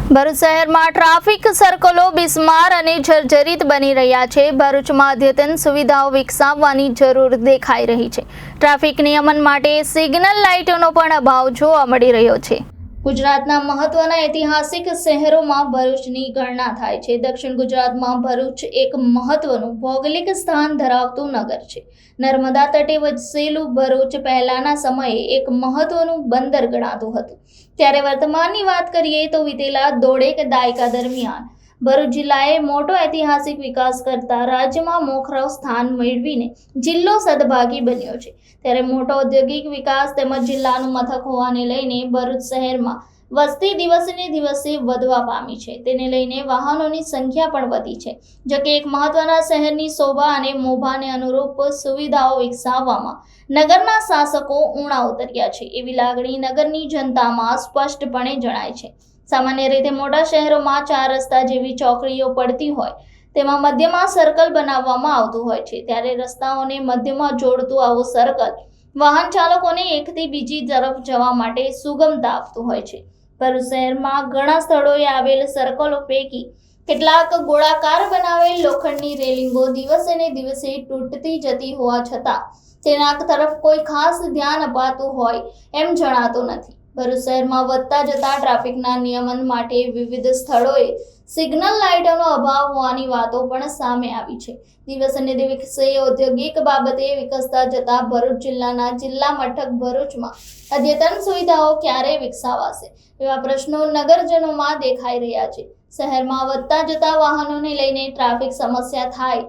ભરૂચ શહેરમાં ટ્રાફિક સર્કલો બિસ્માર અને જર્જરિત બની રહ્યા છે। ભરૂચમાં અદ્યતન સુવિધાઓ વિકસાવવાની જરૂર દેખાઈ રહી છે। ટ્રાફિક નિયમન માટે સિગ્નલ લાઇટોનો પણ અભાવ જોવા મળી રહ્યો છે। ગુજરાતના મહત્વના ઐતિહાસિક શહેરોમાં ભરૂચની ગણના થાય છે। દક્ષિણ ગુજરાતમાં ભરૂચ એક મહત્વનું ભૌગોલિક સ્થાન ધરાવતું નગર છે। નર્મદા તટે વસેલું ભરૂચ પહેલાના સમયે એક મહત્વનું બંદર ગણાતું હતું, ત્યારે વર્તમાનની વાત કરીએ તો વિતેલા દોઢેક દાયકા દરમિયાન ભરૂચ જિલ્લાએ મોટો ઐતિહાસિક વિકાસ કરતા રાજ્યમાં મોખરાવ સ્થાન મેળવીને જિલ્લો સદભાગી બન્યો છે। ત્યારે મોટો ઔદ્યોગિક વિકાસ તેમજ જિલ્લાનું મથક હોવાને લઈને ભરૂચ શહેરમાં વસ્તી દિવસને દિવસે વધવા પામી છે। તેને લઈને વાહનોની સંખ્યા પણ વધી છે। જોકે એક મહત્વના શહેરની શોભા અને મોભાને અનુરૂપ સુવિધાઓ વિકસાવવામાં નગરના શાસકો ઊણા ઉતર્યા છે, એવી લાગણી નગરની જનતામાં સ્પષ્ટપણે જણાય છે। સામાન્ય રીતે મોટા શહેરોમાં 4 રસ્તા જેવી ચોકડીઓ પડતી હોય તેમાં મધ્યમાં સર્કલ બનાવવામાં આવતું હોય છે, ત્યારે રસ્તાઓને મધ્યમાં જોડતું આવું સર્કલ વાહન ચાલકોને એકથી બીજી તરફ જવા માટે સુગમતા આપતું હોય છે। ભરૂચ શહેરમાં ઘણા સ્થળોએ આવેલ સર્કલો પૈકી કેટલાક ગોળાકાર બનાવેલ લોખંડની રેલિંગો દિવસે ને દિવસે તૂટતી જતી હોવા છતાં તેના તરફ કોઈ ખાસ ધ્યાન અપાતું હોય એમ જણાતું નથી। ભરૂચ શહેરમાં વધતા જતા ટ્રાફિકના નિયમન માટે વિવિધ સ્થળોએ સિગ્નલ લાઇટોનો અભાવ હોવાની વાતો પણ સામે આવી છે। દિવસે ને દિવસે ઔદ્યોગિક બાબતે વિકસતા જતા ભરૂચ જિલ્લાના જિલ્લા મથક ભરૂચમાં અદ્યતન સુવિધાઓ ક્યારે વિકસાવાશે એવા પ્રશ્નો નગરજનોમાં દેખાઈ રહ્યા છે। શહેરમાં વધતા જતા વાહનોને લઈને ટ્રાફિક સમસ્યા થાય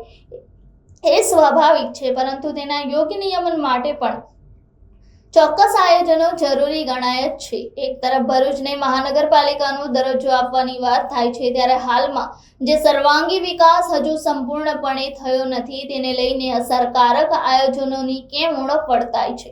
એ સ્વાભાવિક છે, પરંતુ તેના યોગ્ય નિયમન માટે પણ ચોક્કસ આયોજનો જરૂરી ગણાય છે। એક તરફ ભરૂચને મહાનગરપાલિકાનો દરજ્જો આપવાની વાત થાય છે, ત્યારે હાલમાં જે સર્વાંગી વિકાસ હજુ સંપૂર્ણપણે થયો નથી તેને લઈને અસરકારક આયોજનોની કેમ ઉણપ વર્તાય છે।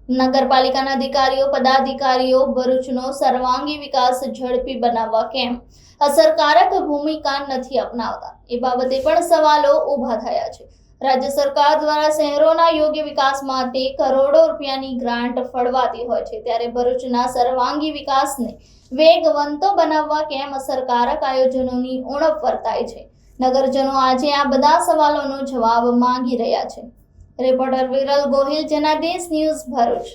નગરપાલિકાના અધિકારીઓ પદાધિકારીઓ ભરૂચનો સર્વાંગી વિકાસ ઝડપી બનાવવા કેમ અસરકારક ભૂમિકા નથી અપનાવતા એ બાબતે પણ સવાલો ઊભા થયા છે। રાજ્ય સરકાર દ્વારા શહેરોના યોગ્ય વિકાસ માટે કરોડો રૂપિયાની ગ્રાન્ટ ફળવાતી હોય છે, ત્યારે ભરૂચના સર્વાંગી વિકાસને વેગવંતો બનાવવા કેમ અસરકારક આયોજનોની ઉણપ વર્તાય છે। નગરજનો આજે આ બધા સવાલોનો જવાબ માંગી રહ્યા છે। Reporter Viral Gohil, Janadesh news, Bharuch.